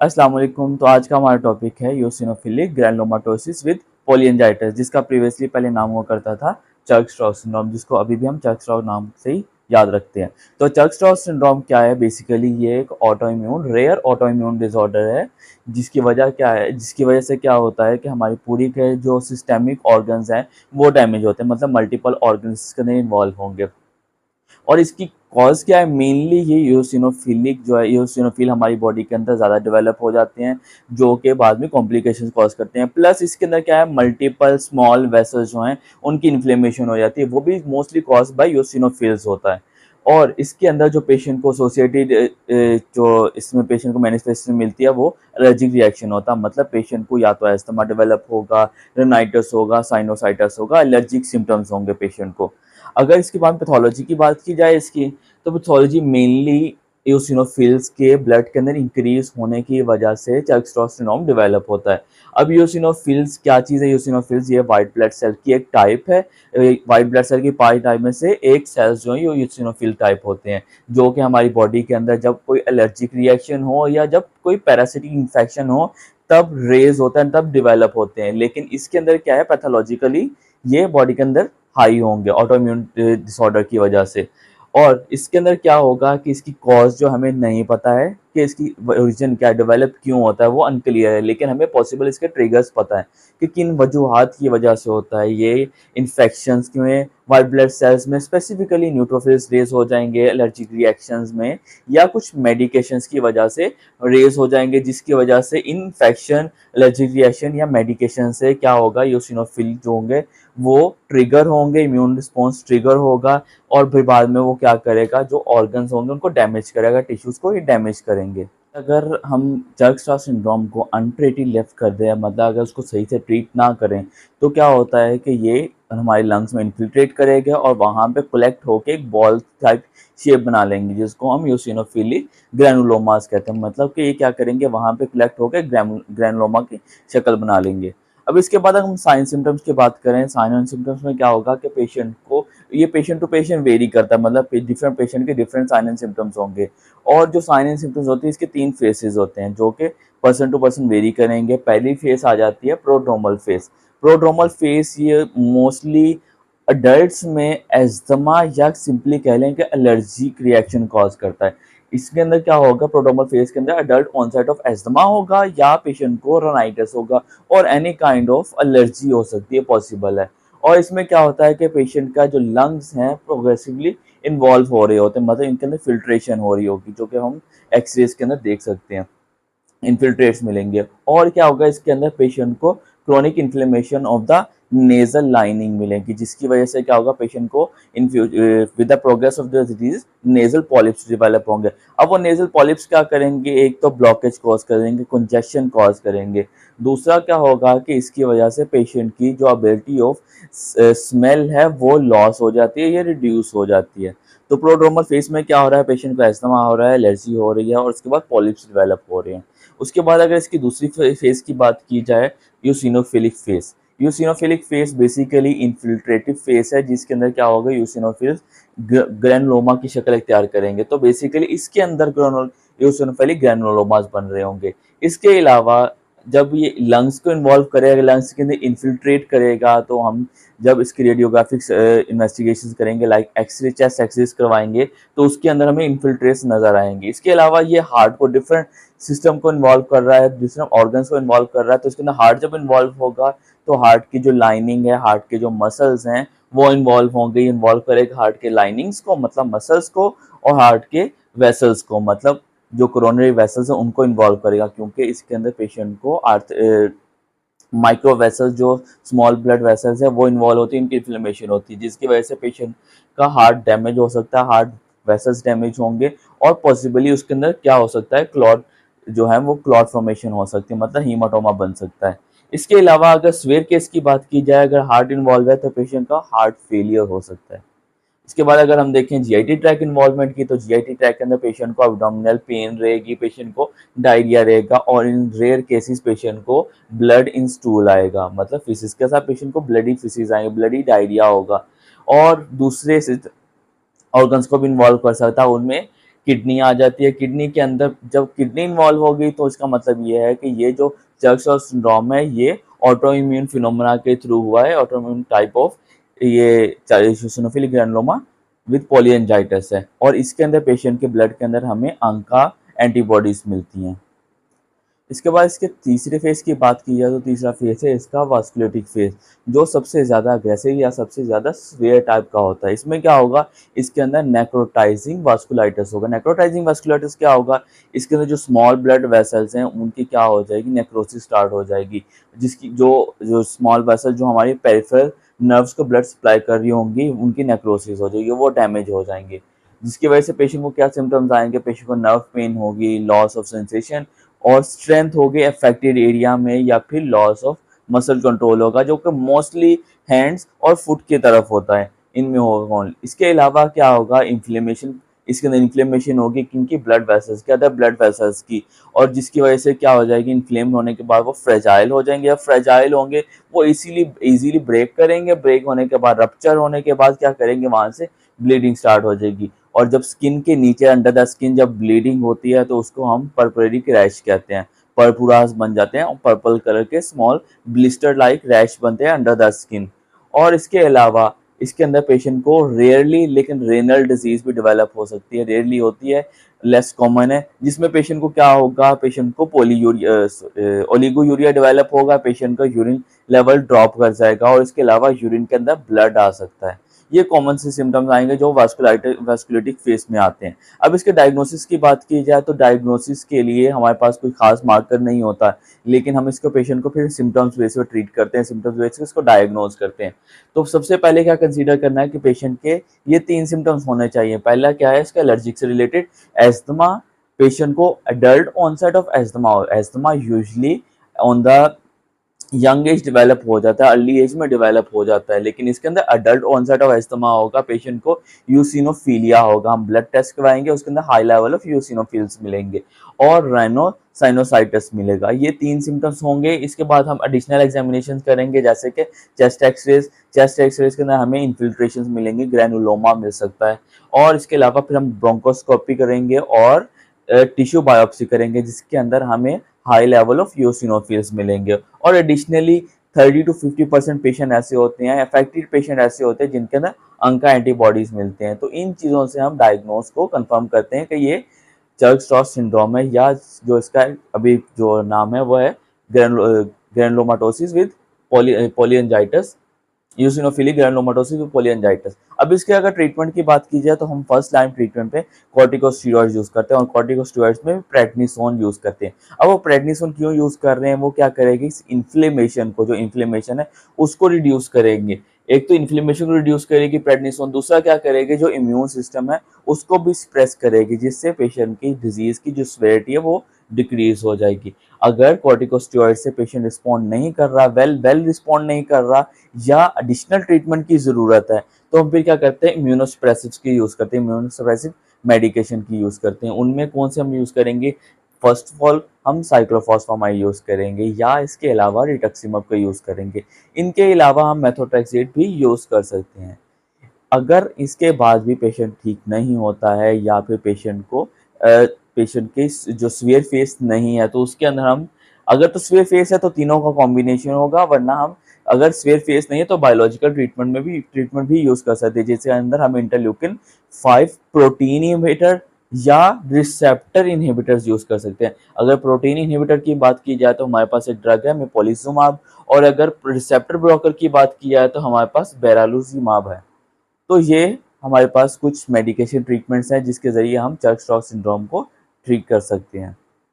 अस्सलाम वालेकुम। तो आज का हमारा टॉपिक है यूसिनोफिलिक ग्रैनुलोमाटोसिस विद पोलियंजाइटिस, जिसका प्रीवियसली पहले नाम हुआ करता था चर्क-स्ट्रॉस सिंड्रोम, जिसको अभी भी हम चर्क-स्ट्रॉस नाम से ही याद रखते हैं। तो चर्क-स्ट्रॉस सिंड्रोम क्या है? बेसिकली ये एक रेयर ऑटो इम्यून डिसऑर्डर है, जिसकी वजह से क्या होता है कि हमारी पूरी के जो सिस्टेमिक ऑर्गन्स हैं वो डैमेज होते हैं, मतलब मल्टीपल ऑर्गन्स इसके अंदर इन्वॉल्व होंगे। और इसकी कॉज क्या है? मेनली ये यूसिनोफिलिक जो है, यूसिनोफिल हमारी बॉडी के अंदर ज़्यादा डेवलप हो जाते हैं, जो कि बाद में कॉम्प्लिकेशंस कॉज करते हैं। प्लस इसके अंदर क्या है, मल्टीपल स्मॉल वेसल्स जो हैं उनकी इन्फ्लेमेशन हो जाती है, वो भी मोस्टली कॉज बाय यूसिनोफिल्स होता है। और इसके अंदर जो पेशेंट को एसोसिएटेड जो इसमें पेशेंट को मैनिफेस्टेशन मिलती है वो एलर्जिक रिएक्शन होता है, मतलब पेशेंट को या तो अस्थमा डेवलप होगा, रेनाइटिस होगा, साइनोसाइटिस होगा, एलर्जिक सिम्टम्स होंगे पेशेंट को। अगर इसके बाद पैथोलॉजी की बात की जाए इसकी, तो पैथोलॉजी मेनली eosinophils के ब्लड के अंदर इंक्रीज होने की वजह से चर्क-स्ट्रॉस सिंड्रोम डेवलप होता है। अब eosinophils क्या चीज़ है? eosinophils ये व्हाइट ब्लड सेल की एक टाइप है। व्हाइट ब्लड सेल की 5 टाइप में से एक सेल्स जो है ये eosinophil टाइप होते हैं, जो कि हमारी बॉडी के अंदर जब कोई एलर्जिक रिएक्शन हो या जब कोई पैरासिटिक इन्फेक्शन हो तब रेज होता है, तब डेवलप होते हैं। लेकिन इसके अंदर क्या है, पैथोलॉजिकली ये बॉडी के अंदर हाई होंगे ऑटो इम्यून डिसऑर्डर की वजह से। और इसके अंदर क्या होगा कि इसकी कॉज जो हमें नहीं पता है कि इसकी ओरिजिन क्या डेवलप क्यों होता है, वो अनक्लियर है, लेकिन हमें पॉसिबल इसके ट्रिगर्स पता है कि किन वजूहात की वजह से होता है। ये इन्फेक्शंस में वाइट ब्लड सेल्स में स्पेसिफिकली न्यूट्रोफिल्स रेज हो जाएंगे, एलर्जिक रिएक्शंस में, या कुछ मेडिकेशंस की वजह से रेज हो जाएंगे, जिसकी वजह से इन्फेक्शन, एलर्जिक रिएक्शन या मेडिकेशन से क्या होगा, यूसिनोफिल जो होंगे वो ट्रिगर होंगे, इम्यून रिस्पॉन्स ट्रिगर होगा, और फिर बाद में वो क्या करेगा, जो ऑर्गन्स होंगे उनको डैमेज करेगा, टिश्यूज को ही डैमेज करेंगे। अगर हम चर्क-स्ट्रॉस सिंड्रोम को अनट्रीटेड लेफ्ट कर दें, मतलब अगर उसको सही से ट्रीट ना करें, तो क्या होता है कि ये हमारे लंग्स में इन्फिल्ट्रेट करेगा और वहाँ पे कलेक्ट होके एक बॉल टाइप शेप बना लेंगे, जिसको हम यूसिनोफिलिक ग्रैनुलोमास कहते हैं। मतलब कि ये क्या करेंगे, वहाँ पे कलेक्ट होके ग्रैनुलोमा की शक्ल बना लेंगे। अब इसके बाद अगर हम साइन सिम्टम्स की बात करें, साइन एंड सिम्टम्स में क्या होगा कि पेशेंट को, ये पेशेंट टू पेशेंट वेरी करता है, मतलब डिफरेंट पेशेंट के डिफरेंट साइन एंड सिम्टम्स होंगे। और जो साइन एंड सिम्टम्स होते हैं इसके 3 फेसेस होते हैं, जो कि पर्सन टू पर्सन वेरी करेंगे। पहली फेस आ जाती है प्रोड्रोमल फेस। प्रोड्रोमल फेस ये मोस्टली अडल्ट्स में एस्थमा या सिंपली कह लें कि एलर्जिक रिएक्शन कॉज करता है। इसके अंदर क्या होगा, प्रोड्रोमल फेज के अंदर अडल्ट ऑनसेट ऑफ एस्थमा होगा, या पेशेंट को रोनाइटिस होगा, और एनी काइंड ऑफ एलर्जी हो सकती है, पॉसिबल है। और इसमें क्या होता है कि पेशेंट का जो लंग्स हैं प्रोग्रेसिवली इन्वॉल्व हो रहे होते हैं, मतलब इनके अंदर फिल्ट्रेशन हो रही होगी, जो कि हम एक्सरेज के अंदर देख सकते हैं, इन्फिल्ट्रेट्स मिलेंगे। और क्या होगा, इसके अंदर पेशेंट को chronic inflammation of the nasal lining मिलेगी, जिसकी वजह से क्या होगा, पेशेंट को with the progress of the disease nasal polyps develop होंगे। अब वो नेजल पॉलिप्स क्या करेंगे, एक तो ब्लॉकेज कॉज करेंगे, कंजेशन कॉज करेंगे। दूसरा क्या होगा कि इसकी वजह से पेशेंट की जो एबिलिटी ऑफ स्मेल है वो लॉस हो जाती है या रिड्यूस हो जाती है। तो प्रोड्रोमल फेस में क्या हो रहा है, पेशेंट को एस्थमा हो रहा है, एलर्जी हो रही है, और उसके बाद पॉलिप्स डेवलप हो रहे हैं। उसके बाद अगर इसकी दूसरी फेज की बात की जाए, यूसिनोफिलिक फेज। यूसिनोफिलिक फेज बेसिकली इन्फिल्ट्रेटिव फेज है, जिसके अंदर क्या होगा, यूसिनोफिल्स ग्रैनुलोमा की शक्ल इख्तियार करेंगे। तो बेसिकली इसके अंदर यूसिनोफिलिक ग्रैनुलोमास बन रहे होंगे। इसके अलावा जब ये लंग्स को इन्वॉल्व करेगा, लंग्स के अंदर इन्फिल्ट्रेट करेगा, तो हम जब इसकी रेडियोग्राफिक इन्वेस्टिगेशन करेंगे, लाइक एक्सरे, चेस्ट एक्सरेज करवाएंगे, तो उसके अंदर हमें इन्फिल्ट्रेट्स नजर आएंगे। इसके अलावा ये हार्ट को डिफरेंट सिस्टम को इन्वॉल्व कर रहा है, डिफरेंट ऑर्गन्स को इन्वॉल्व कर रहा है, तो इसके अंदर हार्ट जब इन्वॉल्व होगा तो हार्ट की जो लाइनिंग है, हार्ट के जो मसल्स हैं वो इन्वॉल्व होंगे, इन्वॉल्व करेगा हार्ट के लाइनिंग्स को, मतलब मसल्स को, और हार्ट के वेसल्स को, मतलब जो कोरोनरी वेसल्स हैं उनको इन्वॉल्व करेगा, क्योंकि इसके अंदर पेशेंट को माइक्रो वेसल्स, जो स्मॉल ब्लड वेसल्स है वो इन्वॉल्व होती है, इनकी इन्फ्लेमेशन होती है, जिसकी वजह से पेशेंट का हार्ट डैमेज हो सकता है, हार्ट वेसल्स डैमेज होंगे, और पॉसिबली उसके अंदर क्या हो सकता है, क्लॉट जो है वो क्लॉट फॉर्मेशन हो सकती है, मतलब हीमाटोमा बन सकता है। इसके अलावा अगर सीवियर केस की बात की जाए, अगर हार्ट इन्वॉल्व है तो पेशेंट का हार्ट फेलियर हो सकता है। इसके बाद अगर हम देखें जीआईटी ट्रैक इन्वॉल्वमेंट की, तो जीआईटी ट्रैक के अंदर पेशेंट को अब्डोमिनल पेन रहेगी, पेशेंट को डायरिया रहेगा, और इन रेयर केसेस पेशेंट को ब्लड इन स्टूल आएगा, मतलब फिसिस के साथ पेशेंट को ब्लडी फिसिस आएंगे, ब्लडी डायरिया होगा। और दूसरे ऑर्गन्स को भी इन्वॉल्व कर सकता है, उनमें किडनी आ जाती है। किडनी के अंदर जब किडनी इन्वॉल्व हो गई तो इसका मतलब ये है कि ये जो चर्च शॉर्ट सिंड्रोम है ये ऑटो इम्यून फिनोमेना के थ्रू हुआ है, ऑटो इम्यून टाइप ऑफ ये इओसिनोफिलिक ग्रैनुलोमा विद पॉलीएंजाइटिस है, और इसके अंदर पेशेंट के ब्लड के अंदर हमें आंका एंटीबॉडीज मिलती हैं। इसके बाद इसके तीसरे फेज की बात की जाए तो तीसरा फेज है इसका वास्कुलेटिक फेज, जो सबसे ज़्यादा अग्रेसिव या सबसे ज़्यादा सीवियर टाइप का होता है। इसमें क्या होगा, इसके अंदर नेक्रोटाइजिंग वास्कुलाइटिस होगा। नेक्रोटाइजिंग वास्कुलाइटिस क्या होगा, इसके अंदर जो स्मॉल ब्लड वेसल्स हैं उनकी क्या हो जाएगी, नेक्रोसिस स्टार्ट हो जाएगी, जिसकी जो जो स्मॉल वेसल जो हमारी पेरिफेरल नर्व्स को ब्लड सप्लाई कर रही होंगी उनकी नेक्रोसिस हो जाएगी, वो डैमेज हो जाएंगे, जिसकी वजह से पेशेंट को क्या सिम्टम्स आएंगे, पेशेंट को नर्व पेन होगी, लॉस ऑफ सेंसेशन और स्ट्रेंथ होगी अफेक्टेड एरिया में, या फिर लॉस ऑफ मसल कंट्रोल होगा, जो कि मोस्टली हैंड्स और फुट की तरफ होता है, इनमें होगा। इसके अलावा क्या होगा, इन्फ्लेमेशन, इसके अंदर इन्फ्लेमेशन होगी किनकी, ब्लड वेसल्स के, अदर ब्लड वेसल्स की, और जिसकी वजह से क्या हो जाएगी, इन्फ्लेम होने के बाद वो फ्रेजाइल हो जाएंगे। या फ्रेजाइल होंगे वो इजीली ब्रेक करेंगे, ब्रेक होने के बाद रप्चर होने के बाद क्या करेंगे, वहां से ब्लीडिंग स्टार्ट हो जाएगी, और जब स्किन के नीचे अंडर द स्किन जब ब्लीडिंग होती है तो उसको हम पर्परेटिक रैश कहते हैं, पर्पुरास बन जाते हैं और पर्पल कलर के स्मॉल ब्लिस्टर लाइक रैश बनते हैं अंडर द स्किन। और इसके अलावा इसके अंदर पेशेंट को रेयरली लेकिन रेनल डिजीज भी डेवलप हो सकती है, रेयरली होती है, लेस कॉमन है, जिसमें पेशेंट को क्या होगा, पेशेंट को ओलिगोयूरिया डेवलप होगा, पेशेंट का यूरिन लेवल ड्रॉप कर जाएगा और इसके अलावा यूरिन के अंदर ब्लड आ सकता है। ये कॉमन से सिम्टम्स आएंगे जो वास्कुलेटिक फेस में आते हैं। अब इसके डायग्नोसिस की बात की जाए तो डायग्नोसिस के लिए हमारे पास कोई खास मार्कर नहीं होता, लेकिन हम इसको पेशेंट को फिर सिम्टम्स बेस पे ट्रीट करते हैं, सिम्टम्स बेस पे इसको डायग्नोज करते हैं। तो सबसे पहले क्या कंसीडर करना है कि पेशेंट के ये 3 सिम्टम्स होने चाहिए। पहला क्या है, इसका एलर्जिक से रिलेटेड एस्थमा, पेशेंट को adult onset of asthma, asthma usually on the young age develop हो जाता है, अर्ली एज में डेवलप हो जाता है, लेकिन इसके अंदर अडल्ट ऑनसेट ऑफ एस्थमा होगा, पेशेंट को यूसिनोफिलिया होगा, हम ब्लड टेस्ट करवाएंगे उसके अंदर हाई लेवल ऑफ यूसिनोफिल्स मिलेंगे और राइनोसाइनोसाइटिस मिलेगा। ये 3 सिम्टम्स होंगे। इसके बाद हम एडिशनल एग्जामिनेशन करेंगे जैसे कि चेस्ट एक्सरेज, चेस्ट एक्सरेज के अंदर हमें इन्फिल्ट्रेशन मिलेंगे, ग्रैनुलोमा मिल सकता है, और इसके अलावा फिर हम ब्रोंकोस्कोपी करेंगे और टिश्यू बायोप्सी करेंगे जिसके अंदर हमें हाई लेवल ऑफ यूसिनोफिल्स मिलेंगे। और एडिशनली 30 to 50% पेशेंट ऐसे होते हैं, अफेक्टेड पेशेंट ऐसे होते हैं जिनके अंदर अंका एंटीबॉडीज मिलते हैं। तो इन चीज़ों से हम डायग्नोज को कंफर्म करते हैं कि ये चर्क-स्ट्रॉस सिंड्रोम है, या जो इसका अभी जो नाम है वो है ग्रैनुलोमाटोसिस विद पॉलीएंजाइटिस, यूसिनोफिलिक ग्रैनुलोमाटोसिस विद पॉलीएंजाइटिस। अब इसके अगर ट्रीटमेंट की बात की जाए तो हम फर्स्ट लाइन ट्रीटमेंट पे कॉर्टिकोस्टेरॉइड्स यूज करते हैं, और कॉर्टिकोस्टेरॉइड्स में प्रेडनिसोन यूज करते हैं। अब वो प्रेडनिसोन क्यों यूज कर रहे हैं, वो क्या करेगी, इस इन्फ्लेमेशन को, जो इन्फ्लेमेशन है उसको रिड्यूस करेंगे। एक तो इन्फ्लेमेशन को रिड्यूस करेगी प्रेडनिसोन, दूसरा क्या करेगी, जो इम्यून सिस्टम है उसको भी स्प्रेस करेगी, जिससे पेशेंट की डिजीज की जो सिवियरिटी है वो डिक्रीज हो जाएगी। अगर कॉर्टिकोस्टेरॉइड से पेशेंट रिस्पॉन्ड नहीं कर रहा, वेल रिस्पॉन्ड नहीं कर रहा, या एडिशनल ट्रीटमेंट की ज़रूरत है, तो हम फिर क्या करते हैं, इम्यूनोसप्रेसिव्स की यूज़ करते हैं, इम्यूनोसप्रेसिव मेडिकेशन की यूज़ करते हैं। उनमें कौन से हम यूज़ करेंगे, फर्स्ट ऑफ ऑल हम साइक्लोफॉस्फामाइड यूज़ करेंगे, या इसके अलावा रिटक्सिमब का यूज़ करेंगे। इनके अलावा हम मेथोट्रेक्सेट भी यूज़ कर सकते हैं। अगर इसके बाद भी पेशेंट ठीक नहीं होता है, या फिर पेशेंट की जो सीवियर फेस नहीं है, तो उसके अंदर हम, अगर तो सीवियर फेस है तो तीनों का कॉम्बिनेशन होगा, वरना हम अगर सीवियर फेस नहीं है तो बायोलॉजिकल ट्रीटमेंट भी यूज कर सकते हैं, जिसके अंदर हम इंटरल्यूकिन 5 प्रोटीन इनहिबिटर या रिसेप्टर इनहिबिटर्स यूज कर सकते हैं। अगर प्रोटीन इनहिबिटर की बात की जाए तो हमारे पास एक ड्रग है मेपोलिजुमाब, और अगर रिसेप्टर ब्लॉकर की बात की जाए तो हमारे पास बेरालुजिमाब है। तो ये हमारे पास कुछ मेडिकेशन ट्रीटमेंट्स हैं जिसके ज़रिए हम चर्क-स्ट्रॉस सिंड्रोम को ट्रीट कर सकते हैं।